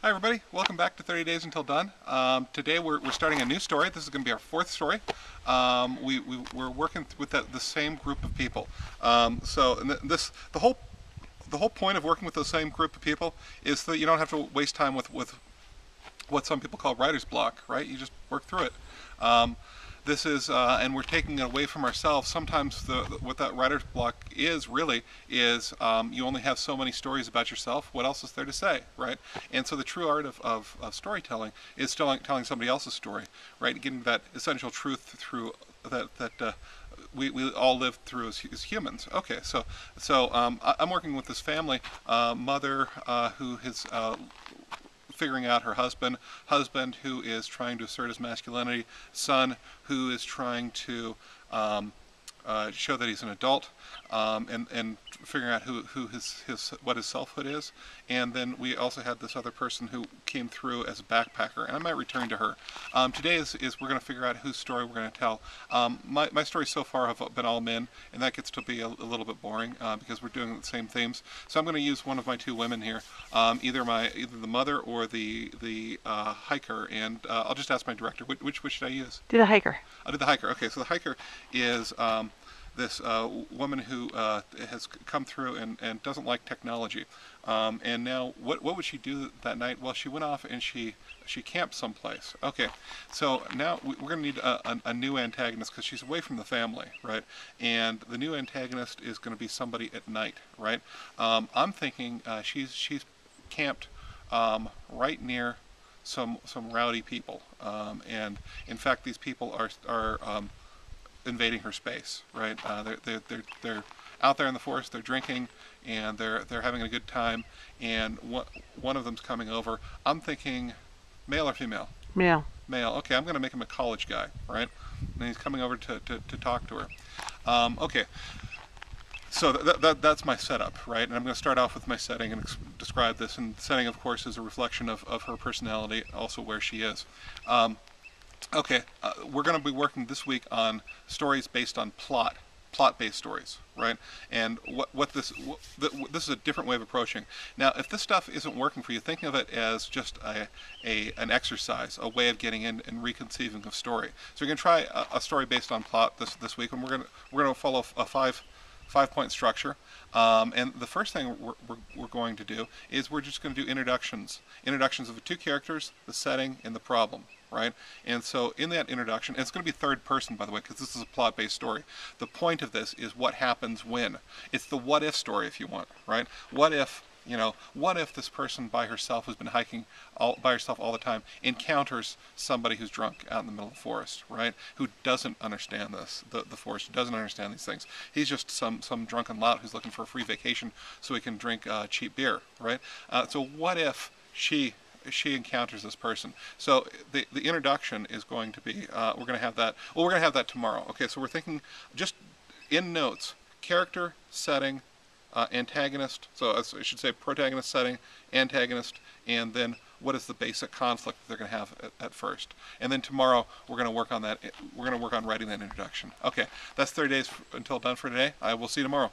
Hi everybody, welcome back to 30 Days Until Done. Today we're starting a new story. This is going to be our fourth story. We're working with the same group of people. The whole point of working with the same group of people is that you don't have to waste time with what some people call writer's block, right? You just work through it. Um, this is, and we're taking it away from ourselves. Sometimes what that writer's block is really is you only have so many stories about yourself. What else is there to say, right? And so the true art of storytelling is telling somebody else's story, right? Getting that essential truth through that we all live through as humans. Okay, I'm working with this family, mother who has figuring out her husband who is trying to assert his masculinity, son who is trying to show that he's an adult, and figuring out who what his selfhood is. And then we also had this other person who came through as a backpacker, and I might return to her. Today is we're going to figure out whose story we're going to tell. My stories so far have been all men, and that gets to be a little bit boring because we're doing the same themes. So I'm going to use one of my two women here, either the mother or the hiker, and I'll just ask my director, which should I use? Do the hiker. I'll do the hiker. Okay, so the hiker is this woman who has come through and doesn't like technology. And now, what would she do that night? Well, she went off and she camped someplace. Okay, so now we're going to need a new antagonist because she's away from the family, right? And the new antagonist is going to be somebody at night, right? I'm thinking she's camped right near some rowdy people, and in fact, these people are invading her space, right? They're out there in the forest. They're drinking and they're having a good time. And one of them's coming over. I'm thinking, male or female? Male. Male. Okay, I'm going to make him a college guy, right? And he's coming over to talk to her. Okay. So that's my setup, right? And I'm going to start off with my setting and describe this. And the setting, of course, is a reflection of her personality, also where she is. Okay, we're going to be working this week on stories based on plot-based stories, right? And this is a different way of approaching. Now, if this stuff isn't working for you, think of it as just an exercise, a way of getting in and reconceiving of story. So you're going to try a story based on plot this week, and we're going to follow a five-point structure. And the first thing we're going to do is we're just going to do introductions of the two characters, the setting, and the problem, right? And so in that introduction, and it's going to be third person, by the way, because this is a plot-based story. The point of this is what happens when. It's the what-if story, if you want, right? What if this person by herself, who's been hiking by herself all the time, encounters somebody who's drunk out in the middle of the forest, right? Who doesn't understand the forest, who doesn't understand these things. He's just some drunken lout who's looking for a free vacation so he can drink cheap beer, right? So what if she encounters this person? So the introduction is going to be, we're going to have that. Well, we're going to have that tomorrow. Okay, so we're thinking just in notes: character, setting, antagonist, so I should say protagonist, setting, antagonist, and then what is the basic conflict that they're going to have at first. And then tomorrow we're going to work on that. We're going to work on writing that introduction. Okay, that's 30 days until done for today. I will see you tomorrow.